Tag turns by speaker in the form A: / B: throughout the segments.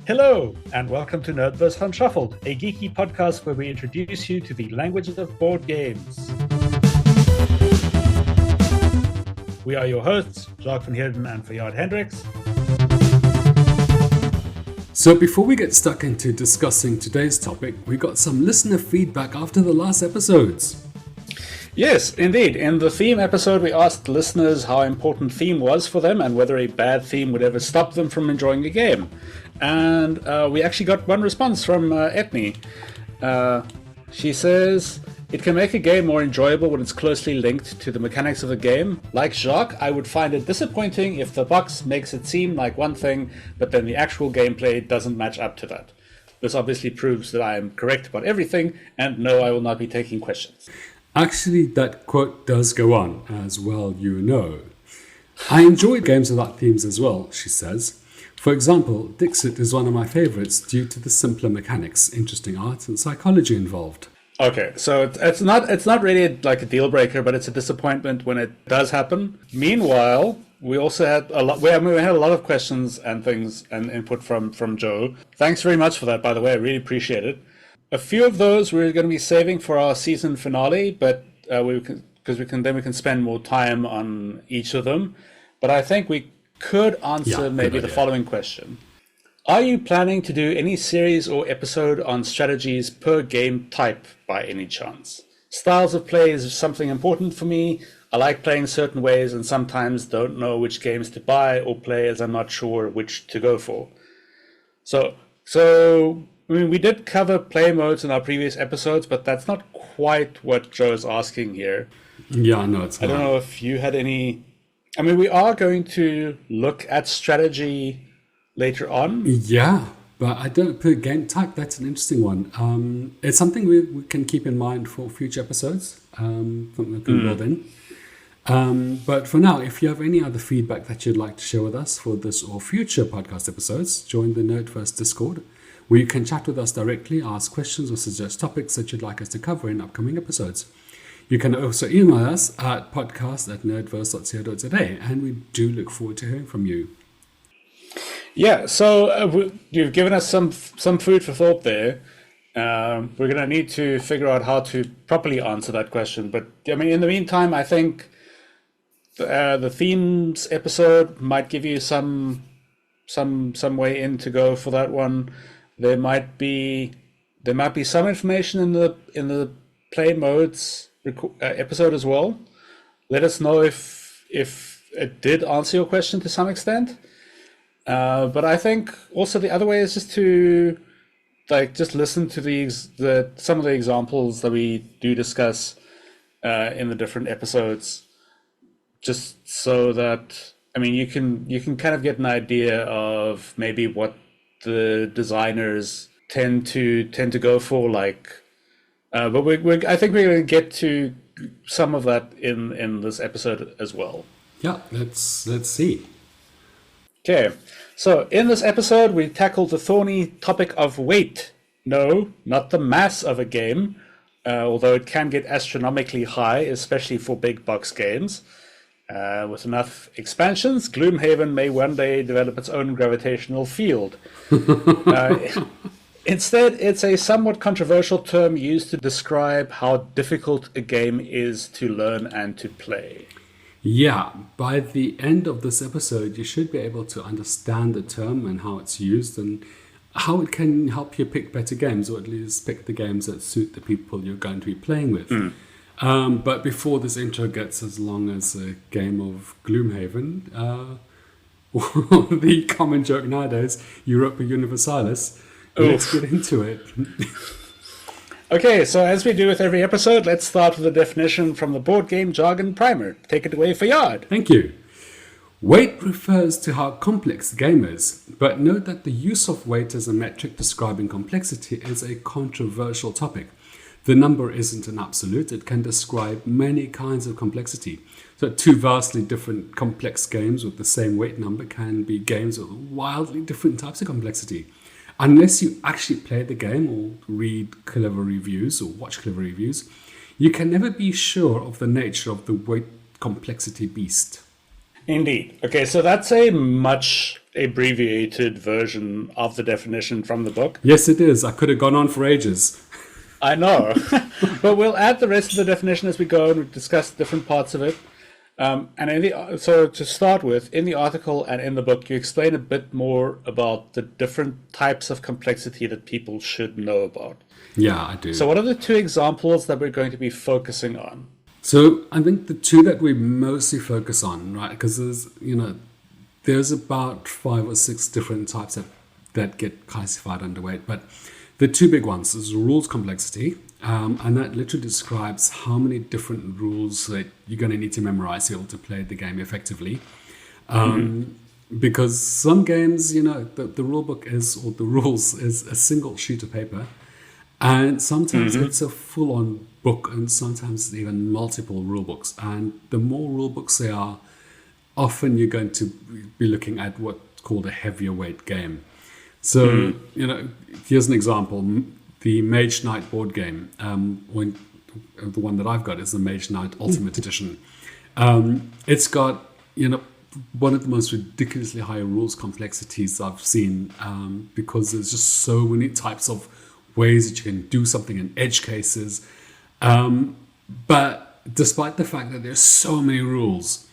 A: Hello, and welcome to Nerdverse Unshuffled, a geeky podcast where we introduce you to the languages of board games. We are your hosts, Jacques and Fayyaad Hendricks.
B: So before we get stuck into discussing today's topic, we got some listener feedback after the last episodes.
A: Yes, indeed. In the theme episode, we asked listeners how important theme was for them and whether a bad theme would ever stop them from enjoying a game. And we actually got one response from Etni. She says, it can make a game more enjoyable when it's closely linked to the mechanics of the game. Like Jacques, I would find it disappointing if the box makes it seem like one thing, but then the actual gameplay doesn't match up to that. This obviously proves that I am correct about everything, and no, I will not be taking questions.
B: Actually, that quote does go on, as well you know. I enjoy games without themes as well, she says. For example, Dixit is one of my favorites due to the simpler mechanics, interesting art, and psychology involved.
A: Okay, so it's not really like a deal breaker, but it's a disappointment when it does happen. Meanwhile, we also had a lot. We had a lot of questions and things and input from Joe. Thanks very much for that, by the way. I really appreciate it. A few of those we're going to be saving for our season finale, but we can spend more time on each of them. But I think we could answer maybe the following question. Are you planning to do any series or episode on strategies per game type by any chance? Styles of play is something important for me. I like playing certain ways and sometimes don't know which games to buy or play as I'm not sure which to go for. So I mean, we did cover play modes in our previous episodes, but that's not quite what Joe's asking here.
B: Yeah, no, it's not.
A: I don't know if you had any... I mean, we are going to look at strategy later on.
B: Yeah, but I don't put game type. That's an interesting one. It's something we can keep in mind for future episodes. Something we can build in. But for now, if you have any other feedback that you'd like to share with us for this or future podcast episodes, join the Nerdverse Discord, where you can chat with us directly, ask questions, or suggest topics that you'd like us to cover in upcoming episodes. You can also email us at podcast@nerdverse.co.za, and we do look forward to hearing from you.
A: Yeah, so you've given us some food for thought there. We're going to need to figure out how to properly answer that question. But I mean, in the meantime, I think the themes episode might give you some way in to go for that one. There might be some information in the play modes episode as well. Let us know if it did answer your question to some extent. But I think also the other way is just to just listen to some of the examples that we do discuss in the different episodes, just so that you can kind of get an idea of maybe what the designers tend to go for, but I think we're going to get to some of that in this episode as well.
B: Yeah, let's see.
A: Okay, so in this episode, we tackled the thorny topic of weight. No, not the mass of a game, although it can get astronomically high, especially for big box games. With enough expansions, Gloomhaven may one day develop its own gravitational field. Instead, it's a somewhat controversial term used to describe how difficult a game is to learn and to play.
B: Yeah, by the end of this episode, you should be able to understand the term and how it's used and how it can help you pick better games, or at least pick the games that suit the people you're going to be playing with. But before this intro gets as long as a game of Gloomhaven, the common joke nowadays, Europa Universalis, let's get into it.
A: Okay, so as we do with every episode, let's start with a definition from the Board Game Jargon Primer. Take it away, Fayyaad.
B: Thank you. Weight refers to how complex the game is, but note that the use of weight as a metric describing complexity is a controversial topic. The number isn't an absolute, it can describe many kinds of complexity. So two vastly different complex games with the same weight number can be games with wildly different types of complexity. Unless you actually play the game or read clever reviews or watch clever reviews, you can never be sure of the nature of the weight complexity beast.
A: Indeed. Okay, so that's a much abbreviated version of the definition from the book.
B: Yes, it is. I could have gone on for ages.
A: I know, but we'll add the rest of the definition as we go and we discuss different parts of it. So to start with, in the article and in the book, you explain a bit more about the different types of complexity that people should know about.
B: Yeah, I do.
A: So what are the two examples that we're going to be focusing on?
B: So I think the two that we mostly focus on, right, because there's about 5 or 6 different types that get classified underweight, but the two big ones is rules complexity, and that literally describes how many different rules that you're going to need to memorize to be able to play the game effectively. Because some games, the rule book or the rules is a single sheet of paper, and sometimes it's a full-on book, and sometimes even multiple rule books. And the more rule books there are, often you're going to be looking at what's called a heavier weight game. So, here's an example. The Mage Knight board game, the one that I've got is the Mage Knight Ultimate Edition. It's got, one of the most ridiculously high rules complexities I've seen, because there's just so many types of ways that you can do something in edge cases. But despite the fact that there's so many rules,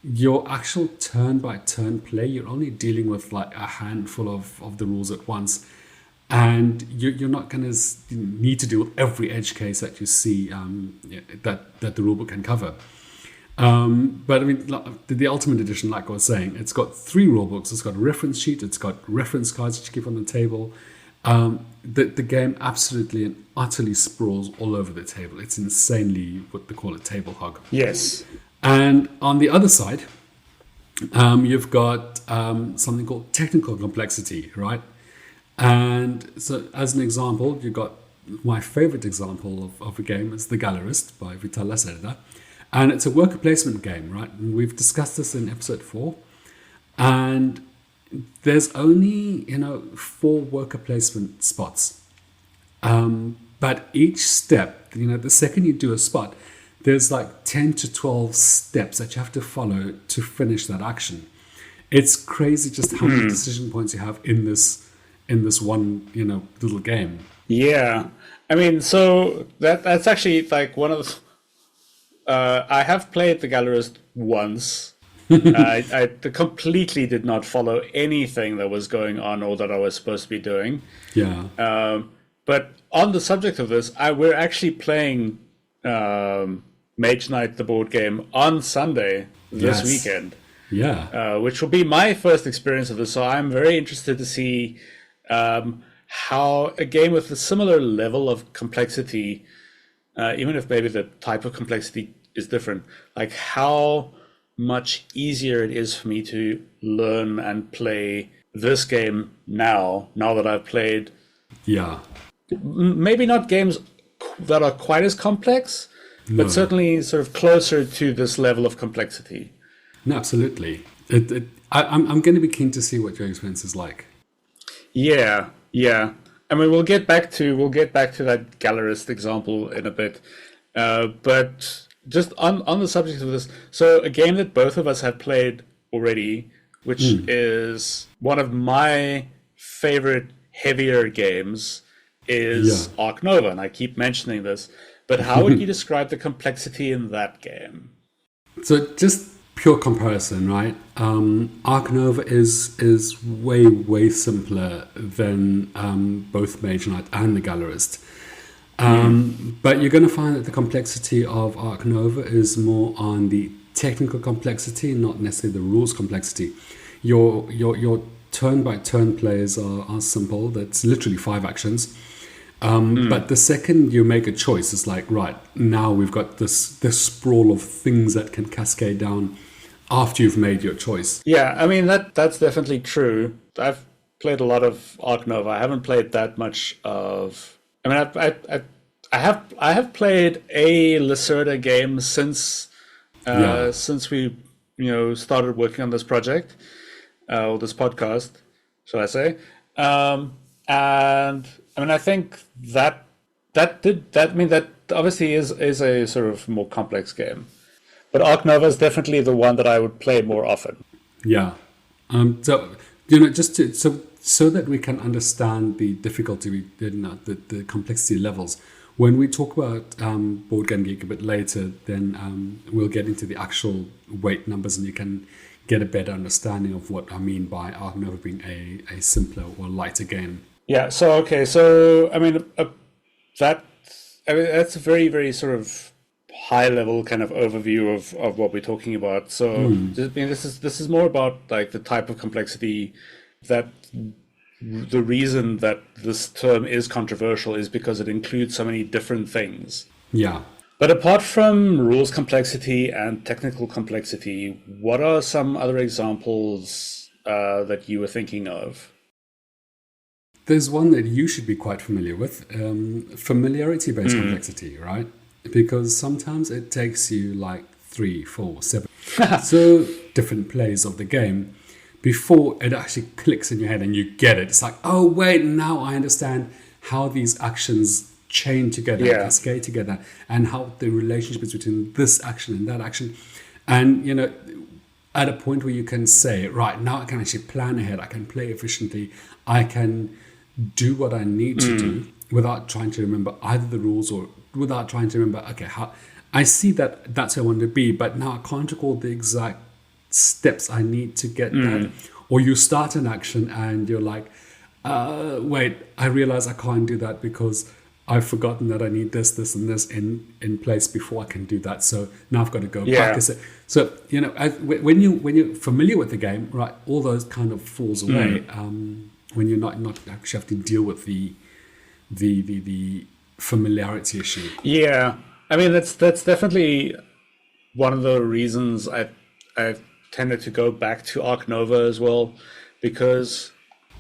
B: your actual turn-by-turn play, you're only dealing with like a handful of the rules at once. And you're not going to need to deal with every edge case that you see that the rulebook can cover. But I mean, the Ultimate Edition, like I was saying, it's got 3 rulebooks. It's got a reference sheet. It's got reference cards that you keep on the table. The game absolutely and utterly sprawls all over the table. It's insanely what they call a table hog.
A: Yes.
B: And on the other side, you've got something called technical complexity, right? And so, as an example, you've got my favorite example of a game is The Gallerist by Vital Lacerda. And it's a worker placement game, right? And we've discussed this in episode 4. And there's only, 4 worker placement spots. But each step, the second you do a spot, there's like 10 to 12 steps that you have to follow to finish that action. It's crazy just how many decision points you have in this one, little game. Yeah.
A: I mean, so that's actually like one of the... I have played The Gallerist once. I completely did not follow anything that was going on or that I was supposed to be doing.
B: Yeah.
A: But on the subject of this, we're actually playing Mage Knight, the board game, on Sunday this weekend.
B: Yeah.
A: Which will be my first experience of this. So I'm very interested to see how a game with a similar level of complexity, even if maybe the type of complexity is different, like how much easier it is for me to learn and play this game now that I've played.
B: Yeah.
A: Maybe not games that are quite as complex, but certainly sort of closer to this level of complexity.
B: No, absolutely. I'm going to be keen to see what your experience is like.
A: Yeah. I mean, we'll get back to that Gallerist example in a bit, but just on the subject of this, so a game that both of us have played already, which is one of my favorite heavier games, is Ark Nova, and I keep mentioning this. But how would you describe the complexity in that game?
B: So just pure comparison, right? Ark Nova is way simpler than both Mage Knight and The Gallerist. But you're going to find that the complexity of Ark Nova is more on the technical complexity, not necessarily the rules complexity. Your turn-by-turn plays are simple. That's literally 5 actions. But the second you make a choice, it's like, right, now we've got this sprawl of things that can cascade down after you've made your choice.
A: Yeah, I mean, that's definitely true. I've played a lot of Ark Nova. I haven't played that much of... I mean, I have played a Lacerda game since we started working on this project, or this podcast, shall I say? And I mean, I think that obviously is a sort of more complex game. But Arc Nova is definitely the one that I would play more often.
B: Yeah. So just to so that we can understand the difficulty, the complexity levels. When we talk about BoardGameGeek a bit later, then we'll get into the actual weight numbers, and you can get a better understanding of what I mean by Arc Nova being a simpler or lighter game.
A: Yeah. So okay. So I mean that's a very very sort of high level kind of overview of what we're talking about. So I mean, this is more about like the type of complexity that the reason that this term is controversial is because it includes so many different things.
B: Yeah.
A: But apart from rules complexity and technical complexity, what are some other examples that you were thinking of?
B: There's one that you should be quite familiar with, familiarity-based complexity, right? Because sometimes it takes you like 3, 4, 7 so different plays of the game before it actually clicks in your head and you get it. It's like, oh wait, now I understand how these actions chain together, cascade together, and how the relationship is between this action and that action. And at a point where you can say, right, now I can actually plan ahead, I can play efficiently, I can do what I need to do without trying to remember either the rules or without trying to remember, okay, how I see that that's where I want to be, but now I can't recall the exact steps I need to get that. Or you start an action and you're like, wait, I realize I can't do that because I've forgotten that I need this, and this in place before I can do that. So now I've got to go practice it. So when you're familiar with the game, right, all those kind of falls away when you're not actually have to deal with the familiarity issue.
A: Yeah, I mean that's definitely one of the reasons I've tended to go back to Arc Nova as well, because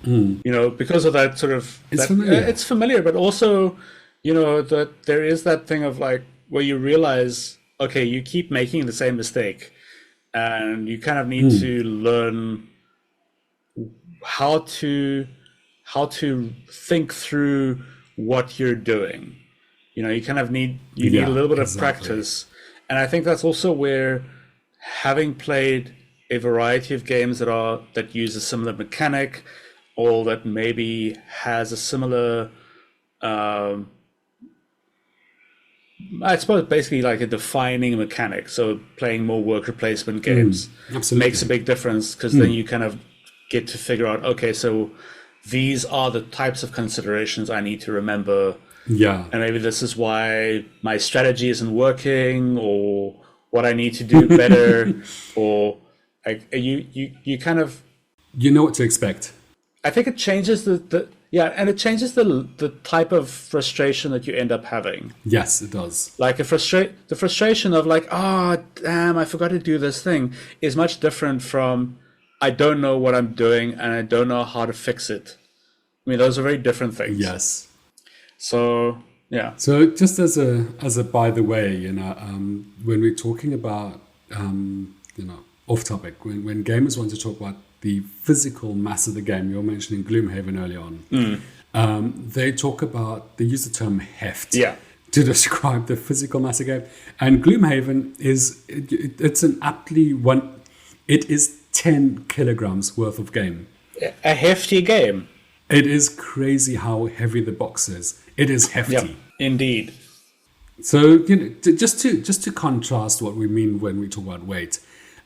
A: because of that sort of it's familiar, but also that there is that thing of like where you realize, okay, you keep making the same mistake, and you kind of need to learn how to think through what you're doing. You kind of need a little bit of practice, and I think that's also where having played a variety of games that use a similar mechanic, or that maybe has a similar I suppose basically like a defining mechanic. So playing more worker placement games makes a big difference, because then you kind of get to figure out, okay, so these are the types of considerations I need to remember.
B: Yeah.
A: And maybe this is why my strategy isn't working, or what I need to do better, or like you kind of
B: know what to expect.
A: I think it changes and it changes the type of frustration that you end up having.
B: Yes, it does.
A: Like the frustration of like, oh damn, I forgot to do this thing, is much different from I don't know what I'm doing and I don't know how to fix it. I mean, those are very different things.
B: Yes.
A: So yeah.
B: So just as a by the way, when we're talking about off topic, when gamers want to talk about the physical mass of the game, you were mentioning Gloomhaven early on. They use the term heft to describe the physical mass of the game. And Gloomhaven it's an aptly one. It is 10 kilograms worth of game.
A: A hefty game.
B: It is crazy how heavy the box is. It is hefty.
A: Yep, indeed.
B: So just to contrast what we mean when we talk about weight.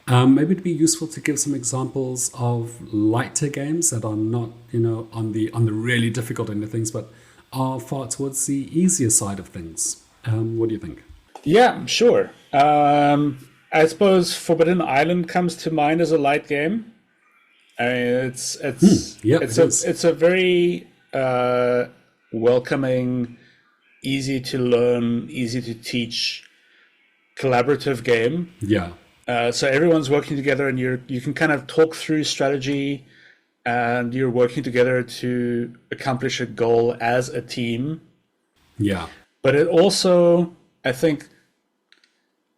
B: Maybe it'd be useful to give some examples of lighter games that are not, on the really difficult end of things, but are far towards the easier side of things. What do you think?
A: Yeah, sure. I suppose Forbidden Island comes to mind as a light game. I mean, it's a very welcoming, easy to learn, easy to teach, collaborative game.
B: Yeah.
A: So everyone's working together, and you can kind of talk through strategy, and you're working together to accomplish a goal as a team.
B: Yeah.
A: But it also, I think,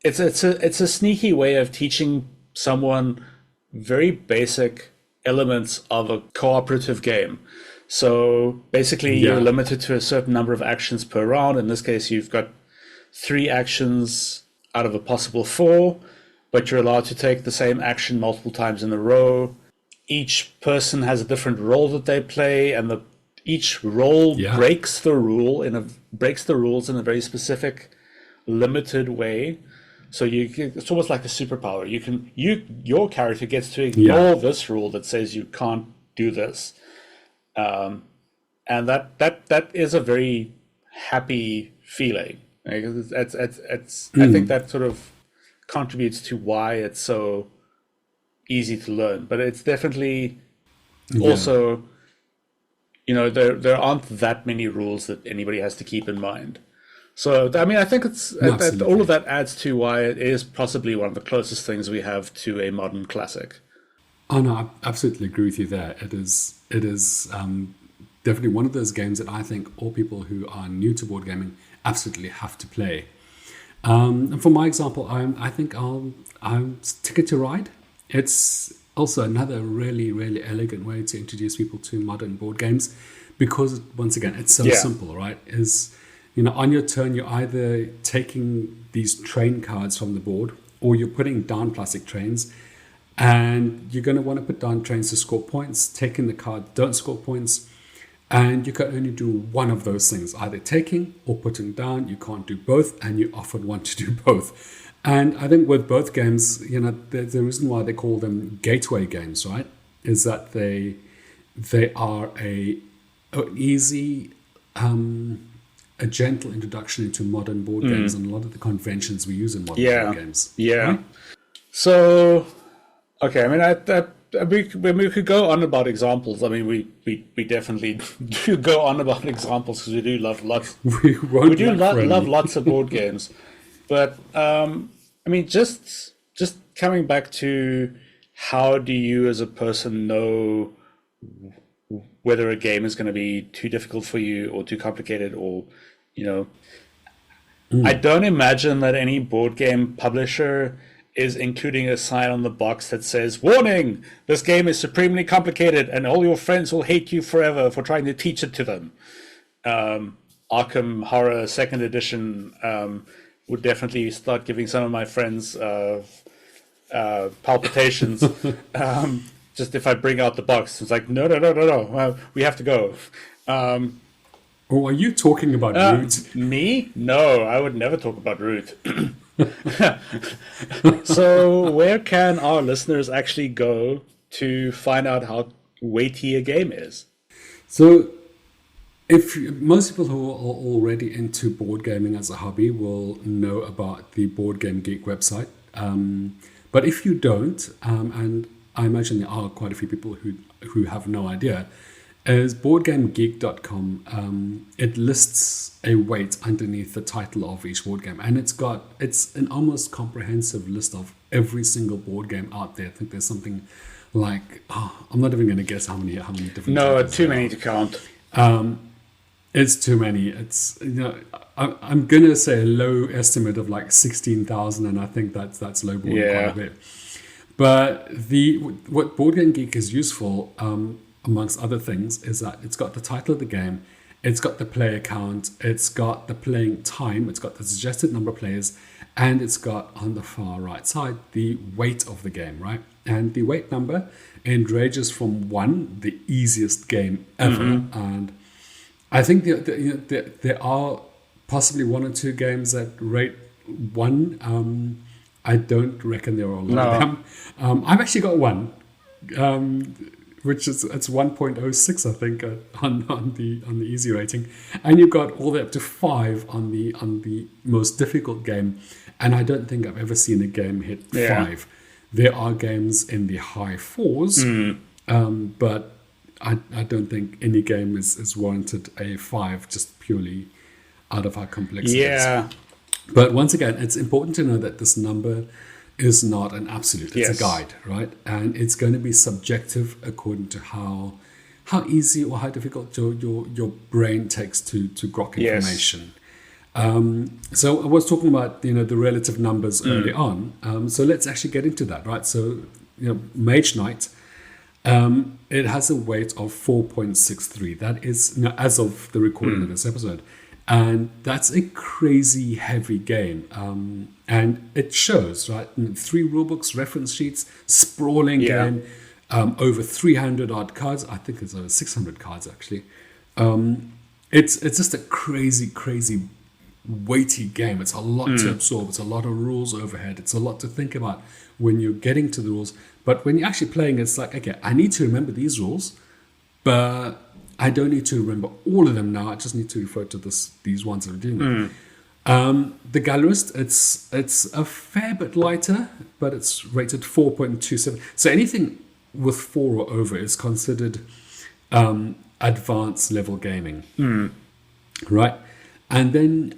A: it's a sneaky way of teaching someone very basic elements of a cooperative game. So basically, you're limited to a certain number of actions per round. In this case, you've got 3 actions out of a possible 4. but you're allowed to take the same action multiple times in a row. Each person has a different role that they play, and each role breaks the rules in a very specific, limited way. So it's almost like a superpower. Your character gets to ignore this rule that says you can't do this, and that is a very happy feeling. Like, I think that sort of contributes to why it's so easy to learn. But it's definitely also, there aren't that many rules that anybody has to keep in mind. So, I mean, I think all of that adds to why it is possibly one of the closest things we have to a modern classic.
B: Oh no, I absolutely agree with you there. It is definitely one of those games that I think all people who are new to board gaming absolutely have to play. And for my example, I think I'll Ticket to Ride. It's also another really, really elegant way to introduce people to modern board games, because once again, it's so simple, right? On your turn, you're either taking these train cards from the board, or you're putting down plastic trains, and you're going to want to put down trains to score points. Taking the card don't score points, and you can only do one of those things, either taking or putting down. You can't do both, and you often want to do both. And I think with both games, the reason why they call them gateway games, right, is that they are an easy, a gentle introduction into modern board games and a lot of the conventions we use in modern board games.
A: Yeah.
B: Right?
A: So, okay, I mean, we could go on about examples. I mean, we definitely do go on about examples because we do love lots. We do love lots of board games. But, I mean, just coming back to how do you as a person know whether a game is going to be too difficult for you or too complicated, or, I don't imagine that any board game publisher is including a sign on the box that says, "Warning, this game is supremely complicated and all your friends will hate you forever for trying to teach it to them." Arkham Horror 2nd Edition would definitely start giving some of my friends palpitations. Just if I bring out the box, it's like, no, we have to go.
B: Or are you talking about Root?
A: Me? No, I would never talk about Root. So where can our listeners actually go to find out how weighty a game is?
B: So most people who are already into board gaming as a hobby will know about the BoardGameGeek website. But if you don't, and I imagine there are quite a few people who have no idea, is BoardGameGeek.com. It lists a weight underneath the title of each board game, and it's an almost comprehensive list of every single board game out there. I think there's something like I'm not even going to guess how many different.
A: No, too many to count.
B: It's too many. It's I'm going to say a low estimate of like 16,000, and I think that's lowballing quite a bit. But what BoardGameGeek is useful, amongst other things, is that it's got the title of the game, it's got the player count, it's got the playing time, it's got the suggested number of players, and it's got on the far right side the weight of the game, right? And the weight number, it ranges from 1, the easiest game ever, and I think there are possibly 1 or 2 games that rate 1. I don't reckon there are a lot of them. I've actually got one, which is it's 1.06, I think, on the easy rating, and you've got all the way up to 5 on the most difficult game. And I don't think I've ever seen a game hit 5. There are games in the high 4s, but I don't think any game is warranted a 5 just purely out of how complex it is. But once again, it's important to know that this number is not an absolute. It's a guide, right? And it's going to be subjective according to how easy or how difficult your brain takes to grok information. So I was talking about the relative numbers early on. So let's actually get into that, right? So Mage Knight, it has a weight of 4.63. That is as of the recording of this episode. And that's a crazy heavy game. And it shows, right? 3 rulebooks, reference sheets, sprawling game, over 300 odd cards. I think it's over 600 cards, actually. It's just a crazy weighty game. It's a lot to absorb. It's a lot of rules overhead. It's a lot to think about when you're getting to the rules. But when you're actually playing, it's like, okay, I need to remember these rules, but I don't need to remember all of them now. I just need to refer to these ones that are doing it. The Gallerist, it's a fair bit lighter, but it's rated 4.27. So anything with 4 or over is considered advanced level gaming, right? And then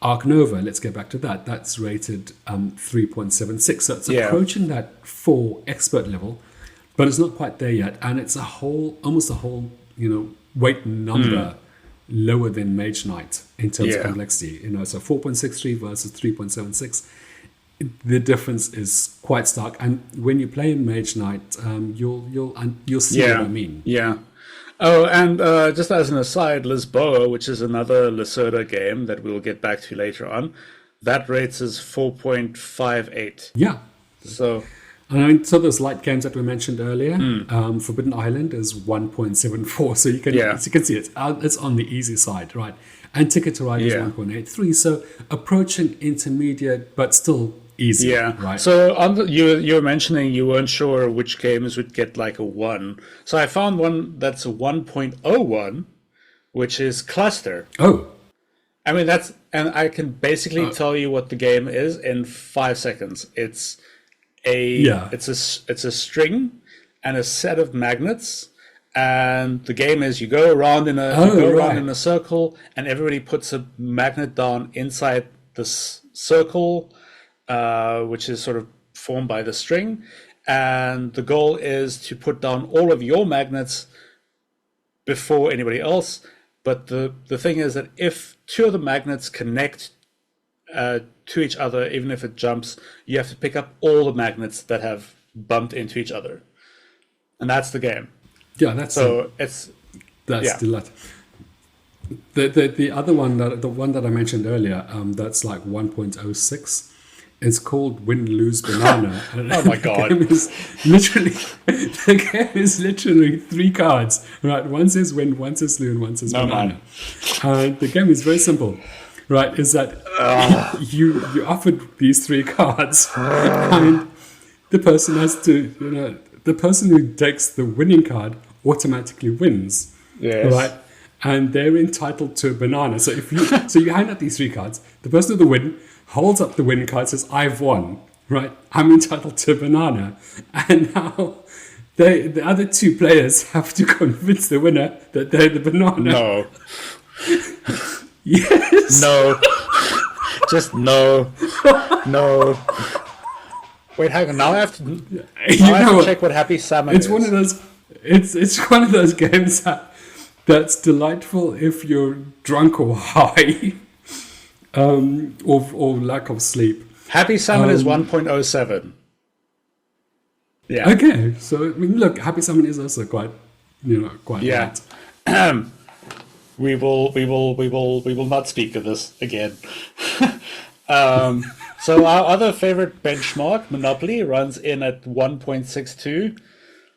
B: Arc Nova, let's get back to that. That's rated 3.76. So it's approaching that 4 expert level, but it's not quite there yet. And it's almost a whole, weight number lower than Mage Knight in terms of complexity. So 4.63 versus 3.76. The difference is quite stark. And when you play Mage Knight, you'll see what I mean.
A: Yeah. Oh, and just as an aside, Lisboa, which is another Lacerda game that we'll get back to later on, that rates as 4.58.
B: Yeah.
A: So
B: those light games that we mentioned earlier, Forbidden Island is 1.74. So you can see it's on the easy side, right? And Ticket to Ride is 1.83. So approaching intermediate, but still easy.
A: Yeah.
B: Right.
A: So you were mentioning you weren't sure which games would get like a 1. So I found one that's a 1.01, which is Cluster.
B: Oh.
A: I mean, and I can basically tell you what the game is in 5 seconds. It's a string and a set of magnets, and the game is you go around in a circle, and everybody puts a magnet down inside this circle, which is sort of formed by the string, and the goal is to put down all of your magnets before anybody else. But the thing is that if 2 of the magnets connect to each other, even if it jumps, you have to pick up all the magnets that have bumped into each other, and that's the game.
B: Yeah, that's delightful. The other one, the one that I mentioned earlier, that's like 1.06. It's called Win Lose Banana.
A: Oh my god!
B: The game is literally 3 cards. Right, one says win, one says lose, one says banana. And the game is very simple. Right, is that you offered these 3 cards, and the person has to, the person who takes the winning card automatically wins.
A: Yes.
B: Right, and they're entitled to a banana. So you hand out these 3 cards, the person with the win holds up the winning card, says, "I've won." Right, I'm entitled to a banana, and now the other 2 players have to convince the winner that they're the banana.
A: No.
B: Yes.
A: No. Just no. No. Wait, hang on. Now I have to check what Happy Salmon is.
B: One of those. It's one of those games that's delightful if you're drunk or high, or lack of sleep.
A: Happy Salmon is 1.07. Yeah.
B: Okay, so I mean, look, Happy Salmon is also quite light.
A: We will not speak of this again. So our other favorite benchmark, Monopoly, runs in at 1.62.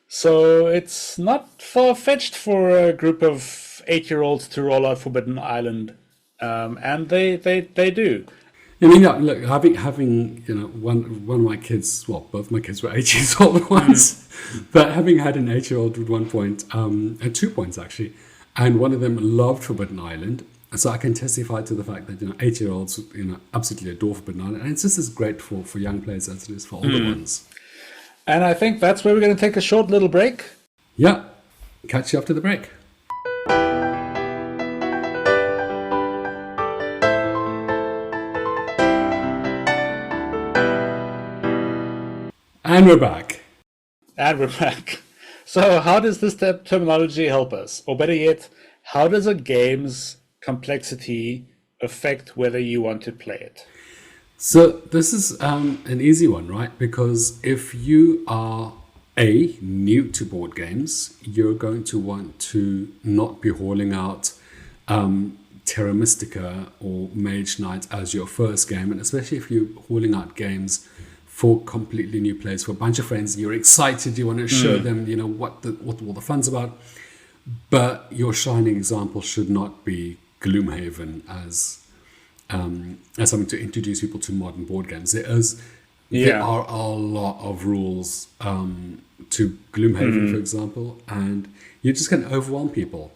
A: So it's not far-fetched for a group of 8-year-olds to roll out Forbidden Island, and they do.
B: I mean, look, having one of my kids, well, both my kids were 8 years old once, but having had an 8-year-old with 1 point, and 2 points actually, and one of them loved Forbidden Island, so I can testify to the fact that 8-year-olds absolutely adore Forbidden Island, and it's just as great for young players as it is for older ones.
A: And I think that's where we're going to take a short little break.
B: Yeah, catch you after the break. And we're back.
A: So how does this terminology help us? Or better yet, how does a game's complexity affect whether you want to play it?
B: So this is an easy one, right? Because if you are new to board games, you're going to want to not be hauling out Terra Mystica or Mage Knight as your first game, and especially if you're hauling out games for completely new players, for a bunch of friends, you're excited, you want to show them, what all the fun's about. But your shining example should not be Gloomhaven as something to introduce people to modern board games. There are a lot of rules to Gloomhaven, for example, and you're just going to overwhelm people.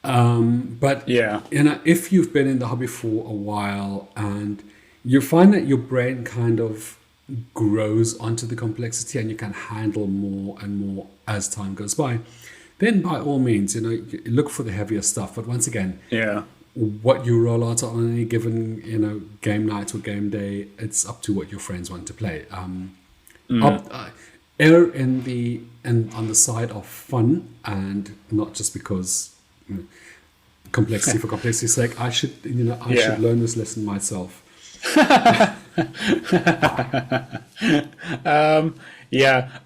B: But if you've been in the hobby for a while and you find that your brain kind of grows onto the complexity and you can handle more and more as time goes by, then by all means, you look for the heavier stuff. But once again, what you roll out on any given, game night or game day, it's up to what your friends want to play. Err on the side of fun, and not just because complexity for complexity's sake. I should learn this lesson myself.
A: I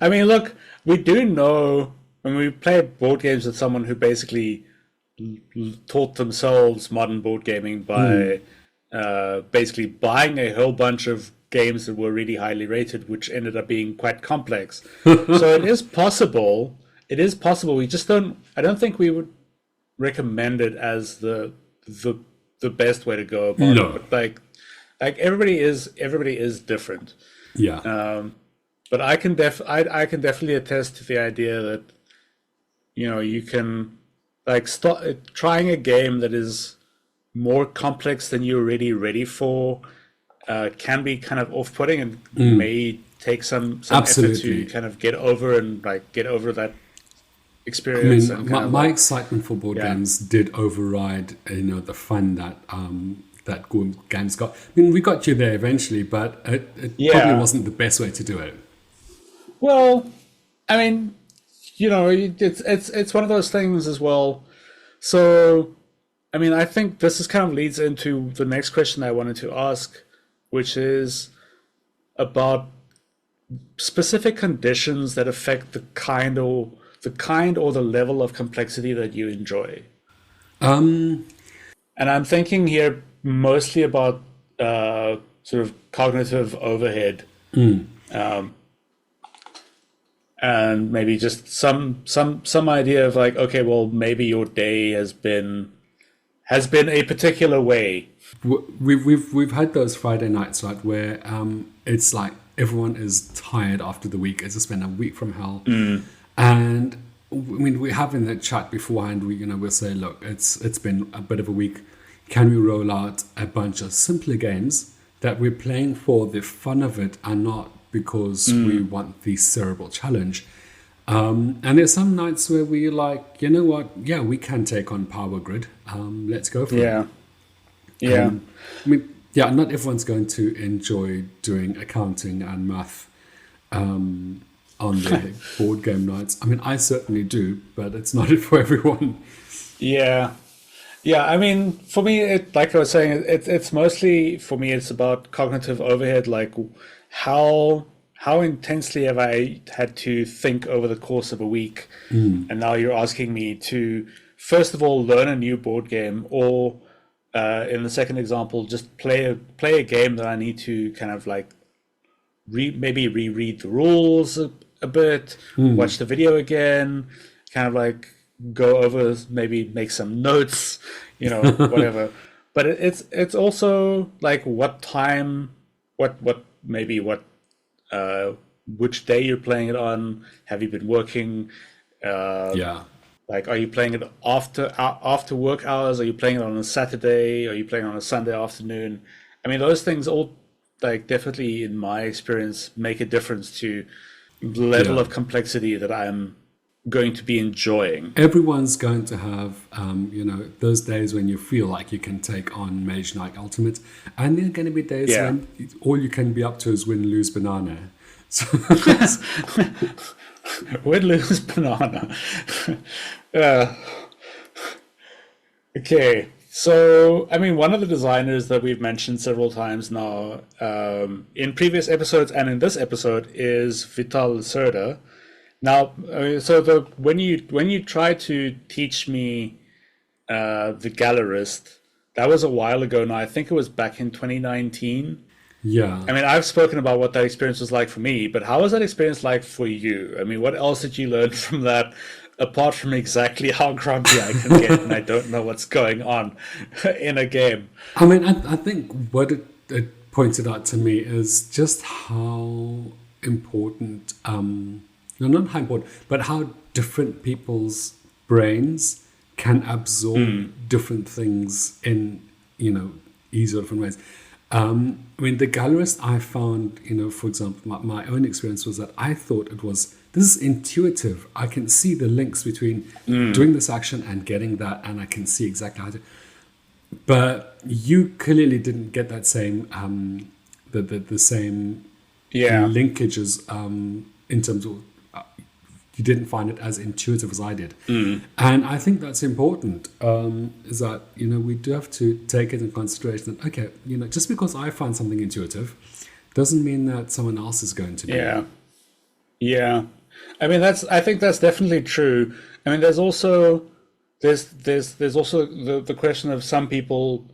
A: mean, look, we do know when we play board games with someone who basically taught themselves modern board gaming by basically buying a whole bunch of games that were really highly rated, which ended up being quite complex. So it is possible. We just don't. I don't think we would recommend it as the best way to go about it. But like everybody is different. But I can definitely attest to the idea that you can start trying a game that is more complex than you're really ready for. Can be kind of off-putting and may take some effort to kind of get over that experience.
B: I mean, my excitement for board games did override the fun that games got. I mean, we got you there eventually, but it probably wasn't the best way to do it.
A: Well, I mean, it's one of those things as well. So, I mean, I think this kind of leads into the next question I wanted to ask, which is about specific conditions that affect the kind or the level of complexity that you enjoy. And I'm thinking here mostly about sort of cognitive overhead. And maybe just some idea of like, okay, well, maybe your day has been a particular way.
B: We've had those Friday nights, right, where it's like everyone is tired after the week. It's just been a week from hell, and I mean, we have in the chat beforehand. We'll say, look, it's been a bit of a week. Can we roll out a bunch of simpler games that we're playing for the fun of it and not because we want the cerebral challenge? And there's some nights where we're like, you know what? Yeah, we can take on Power Grid. Let's go for it. I mean, not everyone's going to enjoy doing accounting and math on the board game nights. I mean, I certainly do, but it's not for everyone. I mean, for me, like I was saying, it's mostly, for me, it's about cognitive overhead, like how intensely have I had to think over the course of a week? And now you're asking me to, first of all, learn a new board game, or in the second example, just play a game that I need to kind of like maybe reread the rules a bit, watch the video again, kind of like go over, maybe make some notes, whatever. But it's also like what time, which day you're playing it on. Have you been working? Like, are you playing it after work hours? Are you playing it on a Saturday? Are you playing it on a Sunday afternoon? I mean, those things all, like, definitely in my experience make a difference to the level of complexity that I'm going to be enjoying. Everyone's going to have, those days when you feel like you can take on Mage Knight Ultimate, and there are going to be days when all you can be up to is win, lose, banana. So
A: win, lose, banana. Okay, so I mean, one of the designers that we've mentioned several times now, in previous episodes and in this episode, is Vital Lacerda. Now, when you try to teach me the Gallerist, that was a while ago now. I think it was back in 2019.
B: Yeah.
A: I mean, I've spoken about what that experience was like for me, but how was that experience like for you? I mean, what else did you learn from that, apart from exactly how grumpy I can get and I don't know what's going on in a game?
B: I mean, I think what it pointed out to me is just how important, no, not how important, but how different people's brains can absorb different things in, easier different ways. I mean, the gallerist I found, for example, my own experience was that I thought this is intuitive. I can see the links between doing this action and getting that, and I can see exactly how to. But you clearly didn't get that same, the same linkages in terms of. You didn't find it as intuitive as I did. And I think that's important, is that, we do have to take it in consideration that, okay, just because I find something intuitive doesn't mean that someone else is going to be.
A: Yeah. I mean, I think that's definitely true. I mean, there's also the question of some people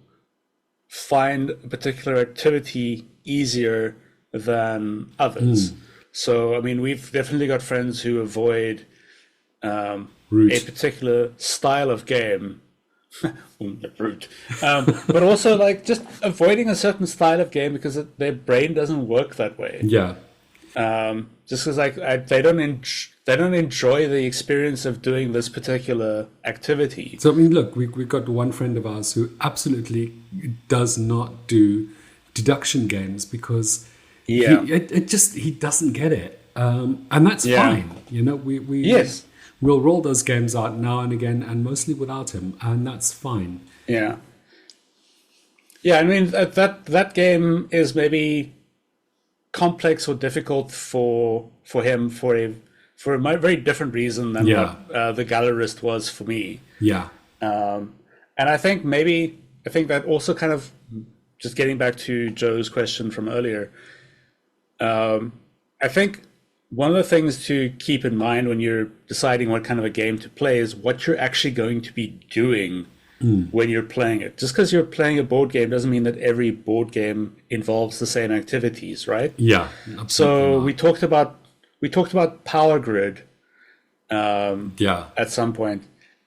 A: find a particular activity easier than others. So, I mean, we've definitely got friends who avoid a particular style of game, root, but also like just avoiding a certain style of game because their brain doesn't work that way.
B: Yeah.
A: Just because they don't enjoy the experience of doing this particular activity.
B: So, I mean, look, we've got one friend of ours who absolutely does not do deduction games because he doesn't get it, and that's fine. We'll roll those games out now and again, and mostly without him, and that's fine.
A: Yeah. I mean that game is maybe complex or difficult for him for a very different reason than what the gallerist was for me.
B: Yeah.
A: And I think that also kind of just getting back to Joe's question from earlier. I think one of the things to keep in mind when you're deciding what kind of a game to play is what you're actually going to be doing when you're playing it. Just because you're playing a board game doesn't mean that every board game involves the same activities, right?
B: Yeah.
A: So we talked about Power Grid at some point,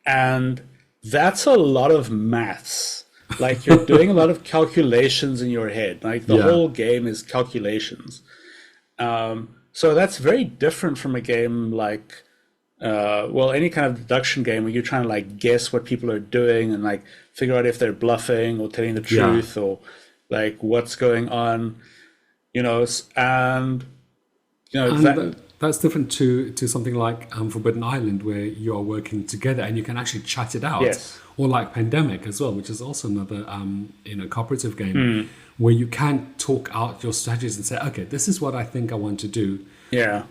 A: and that's a lot of maths. Like you're doing a lot of calculations in your head. Like the whole game is calculations. So that's very different from a game like, any kind of deduction game where you're trying to like guess what people are doing and like figure out if they're bluffing or telling the truth or like what's going on,
B: that's different to something like Forbidden Island, where you are working together and you can actually chat it out.
A: Yes.
B: Or like Pandemic as well, which is also another cooperative game where you can talk out your strategies and say, okay, this is what I think I want to do.
A: Yeah.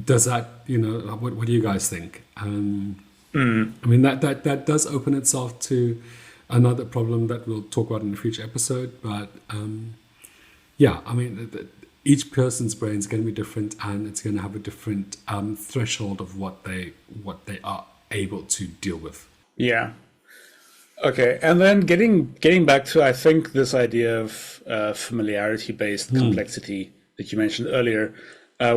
B: Does that, what do you guys think? I mean, that does open itself to another problem that we'll talk about in a future episode. But I mean, each person's brain is going to be different, and it's going to have a different threshold of what they are able to deal with.
A: Yeah. Okay, and then getting back to, I think, this idea of familiarity-based complexity that you mentioned earlier. I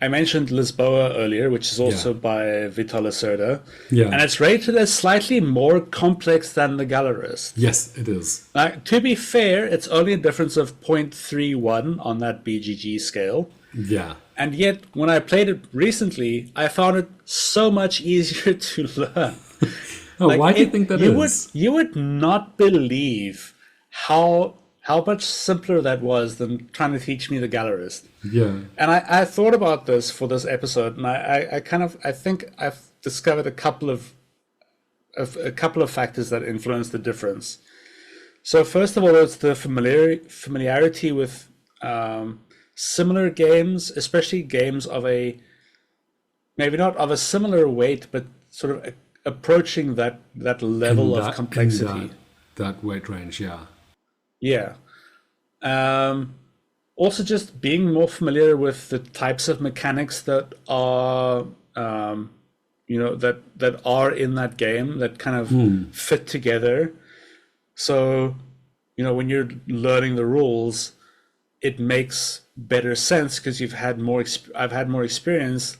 A: mentioned Lisboa earlier, which is also by Vital Lacerda. Yeah. And it's rated as slightly more complex than the Gallerist.
B: Yes, it is.
A: To be fair, it's only a difference of 0.31 on that BGG scale.
B: Yeah.
A: And yet, when I played it recently, I found it so much easier to learn.
B: Why do you think that is?
A: You would not believe how much simpler that was than trying to teach me the Gallerist.
B: Yeah.
A: And I thought about this for this episode, and I think I've discovered a couple of factors that influence the difference. So first of all, it's the familiarity with similar games, especially games of maybe not of a similar weight, but sort of approaching that level of complexity.
B: That weight range, yeah.
A: Yeah. Also, just being more familiar with the types of mechanics that are that are in that game that kind of fit together. So, when you're learning the rules, it makes better sense because I've had more experience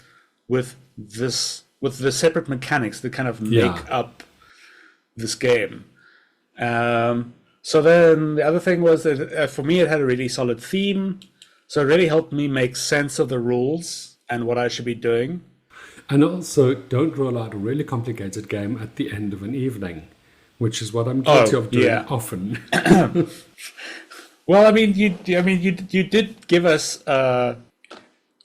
A: with the separate mechanics that kind of make up this game. So then the other thing was that for me, it had a really solid theme. So it really helped me make sense of the rules and what I should be doing.
B: And also, don't roll out a really complicated game at the end of an evening, which is what I'm guilty of doing often.
A: Well, you did give us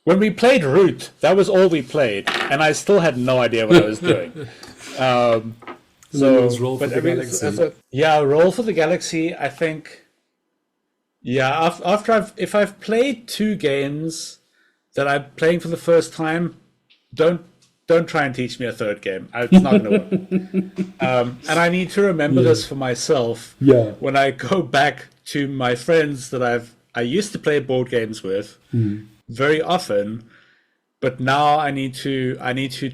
A: when we played Root. That was all we played, and I still had no idea what I was doing.
B: Roll for the Galaxy.
A: Roll for the Galaxy. I think. Yeah, if I've played 2 games that I'm playing for the first time, don't try and teach me a third game. It's not going to work. And I need to remember this for myself.
B: Yeah.
A: When I go back to my friends that I used to play board games with very often, but now I need to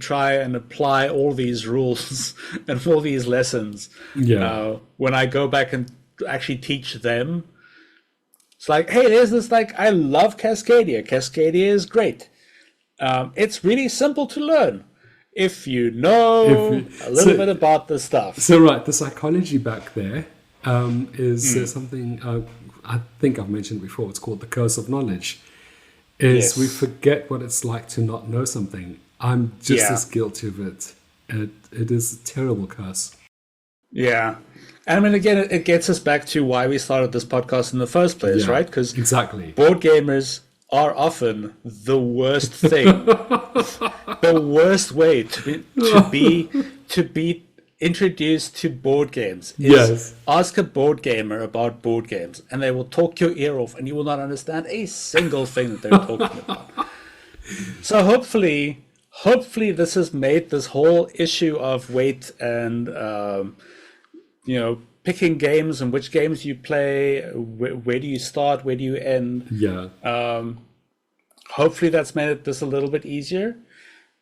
A: try and apply all these rules and all these lessons.
B: Yeah.
A: When I go back and actually teach them, it's like, hey, there's this I love Cascadia. Cascadia is great. It's really simple to learn if you know a little bit about the stuff.
B: So the psychology back there is something I think I've mentioned before. It's called the curse of knowledge. We forget what it's like to not know something. I'm just as guilty of it. It is a terrible curse.
A: Yeah. And again, it gets us back to why we started this podcast in the first place, right? Because board gamers are often the worst thing, the worst way to be introduced to board games is ask a board gamer about board games, and they will talk your ear off, and you will not understand a single thing that they're talking about. So hopefully this has made this whole issue of weight and picking games and which games you play, where do you start, where do you end. Hopefully that's made this a little bit easier.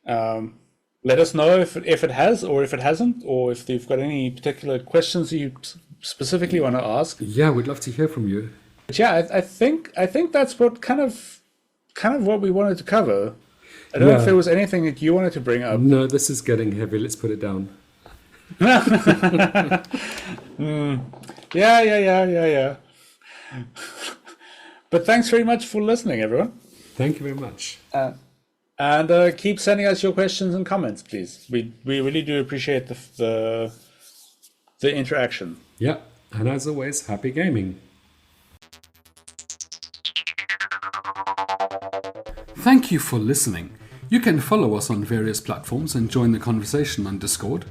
A: Let us know if it has or if it hasn't, or if you've got any particular questions you specifically want to ask.
B: Yeah, we'd love to hear from you.
A: But I think that's what kind of what we wanted to cover. I don't know if there was anything that you wanted to bring up.
B: No, this is getting heavy. Let's put it down.
A: Yeah. But thanks very much for listening, everyone.
B: Thank you very much.
A: And keep sending us your questions and comments, please. We really do appreciate the interaction.
B: Yeah, and as always, happy gaming. Thank you for listening. You can follow us on various platforms and join the conversation on Discord.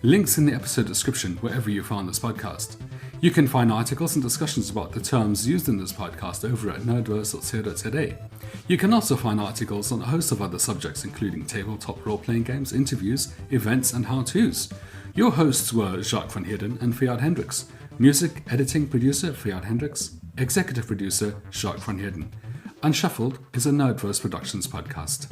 B: Links in the episode description wherever you found this podcast. You can find articles and discussions about the terms used in this podcast over at nerdverse.co.za. You can also find articles on a host of other subjects, including tabletop role-playing games, interviews, events, and how-tos. Your hosts were Jacques van Heerden and Fayyaad Hendricks. Music, editing, producer, Fayyaad Hendricks. Executive producer, Jacques van Heerden. Unshuffled is a Nerdverse Productions podcast.